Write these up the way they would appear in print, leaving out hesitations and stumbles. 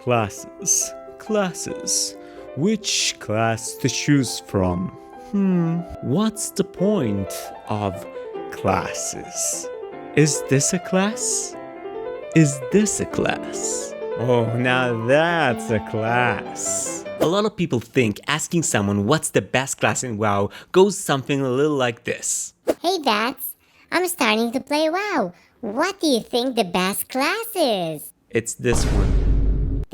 Classes. Which class to choose from? What's the point of classes? Is this a class? Is this a class? Oh, now that's a class. A lot of people think asking someone what's the best class in WoW goes something a little like this. Hey Vats, I'm starting to play WoW. What do you think the best class is? It's this one.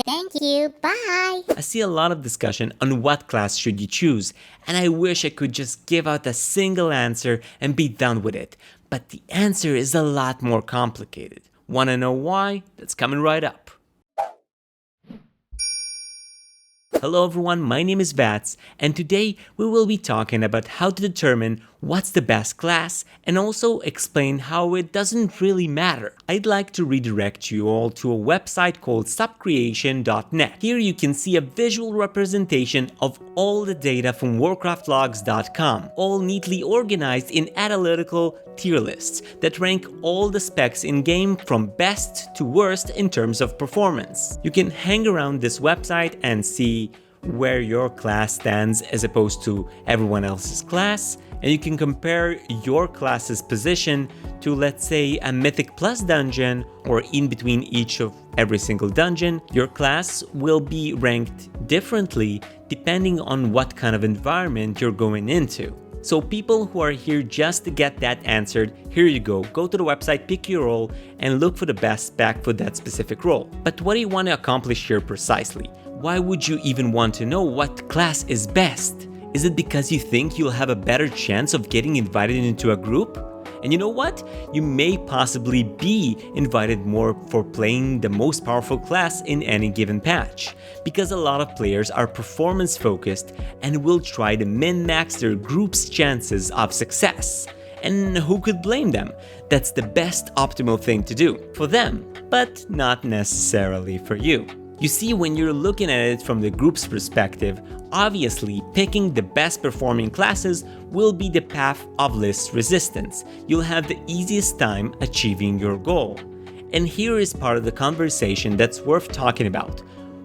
Thank you, bye! I see a lot of discussion on what class should you choose, and I wish I could just give out a single answer and be done with it. But the answer is a lot more complicated. Wanna know why? That's coming right up. Hello everyone, my name is Vats, and today we will be talking about how to determine what's the best class and also explain how it doesn't really matter. I'd like to redirect you all to a website called subcreation.net. Here you can see a visual representation of all the data from warcraftlogs.com, all neatly organized in analytical tier lists that rank all the specs in-game from best to worst in terms of performance. You can hang around this website and see where your class stands as opposed to everyone else's class, and you can compare your class's position to, let's say, a Mythic Plus dungeon, or in between each of every single dungeon. Your class will be ranked differently depending on what kind of environment you're going into. So people who are here just to get that answered, here you go. Go to the website, pick your role, and look for the best spec for that specific role. But what do you want to accomplish here precisely? Why would you even want to know what class is best? Is it because you think you'll have a better chance of getting invited into a group? And you know what? You may possibly be invited more for playing the most powerful class in any given patch, because a lot of players are performance focused and will try to min-max their group's chances of success. And who could blame them? That's the best optimal thing to do for them, but not necessarily for you. You see, when you're looking at it from the group's perspective, obviously picking the best performing classes will be the path of least resistance. You'll have the easiest time achieving your goal. And here is part of the conversation that's worth talking about.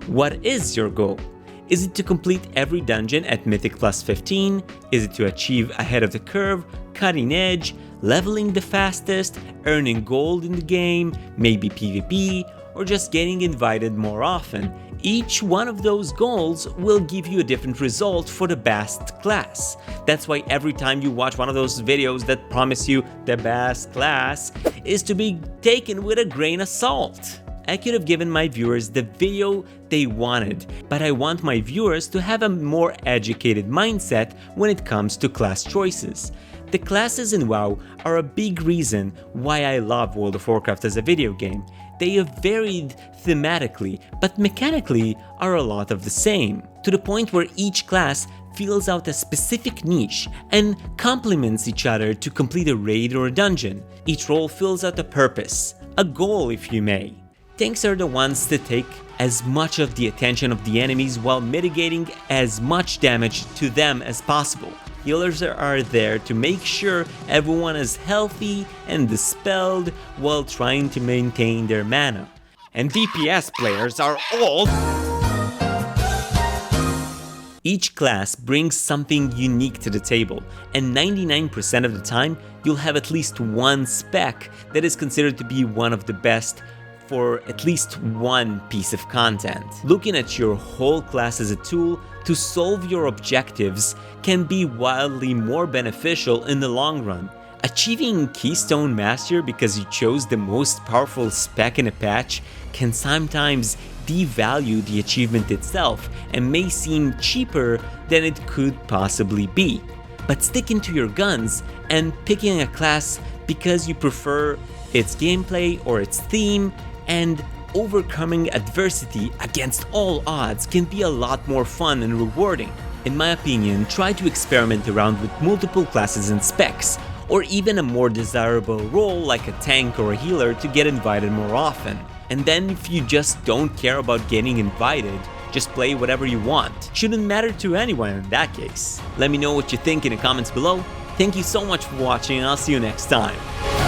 What is your goal? Is it to complete every dungeon at Mythic Plus 15? Is it to achieve ahead of the curve, cutting edge, leveling the fastest, earning gold in the game, maybe PvP, or just getting invited more often? Each one of those goals will give you a different result for the best class. That's why every time you watch one of those videos that promise you the best class is to be taken with a grain of salt. I could have given my viewers the video they wanted, but I want my viewers to have a more educated mindset when it comes to class choices. The classes in WoW are a big reason why I love World of Warcraft as a video game. They have varied thematically, but mechanically are a lot of the same, to the point where each class fills out a specific niche and complements each other to complete a raid or a dungeon. Each role fills out a purpose, a goal if you may. Tanks are the ones that take as much of the attention of the enemies while mitigating as much damage to them as possible. Healers are there to make sure everyone is healthy and dispelled while trying to maintain their mana. And DPS players are all... Each class brings something unique to the table, and 99% of the time you'll have at least one spec that is considered to be one of the best for at least one piece of content. Looking at your whole class as a tool to solve your objectives can be wildly more beneficial in the long run. Achieving Keystone Master because you chose the most powerful spec in a patch can sometimes devalue the achievement itself and may seem cheaper than it could possibly be. But sticking to your guns and picking a class because you prefer its gameplay or its theme and overcoming adversity against all odds can be a lot more fun and rewarding. In my opinion, try to experiment around with multiple classes and specs, or even a more desirable role like a tank or a healer to get invited more often. And then if you just don't care about getting invited, just play whatever you want. Shouldn't matter to anyone in that case. Let me know what you think in the comments below. Thank you so much for watching, and I'll see you next time.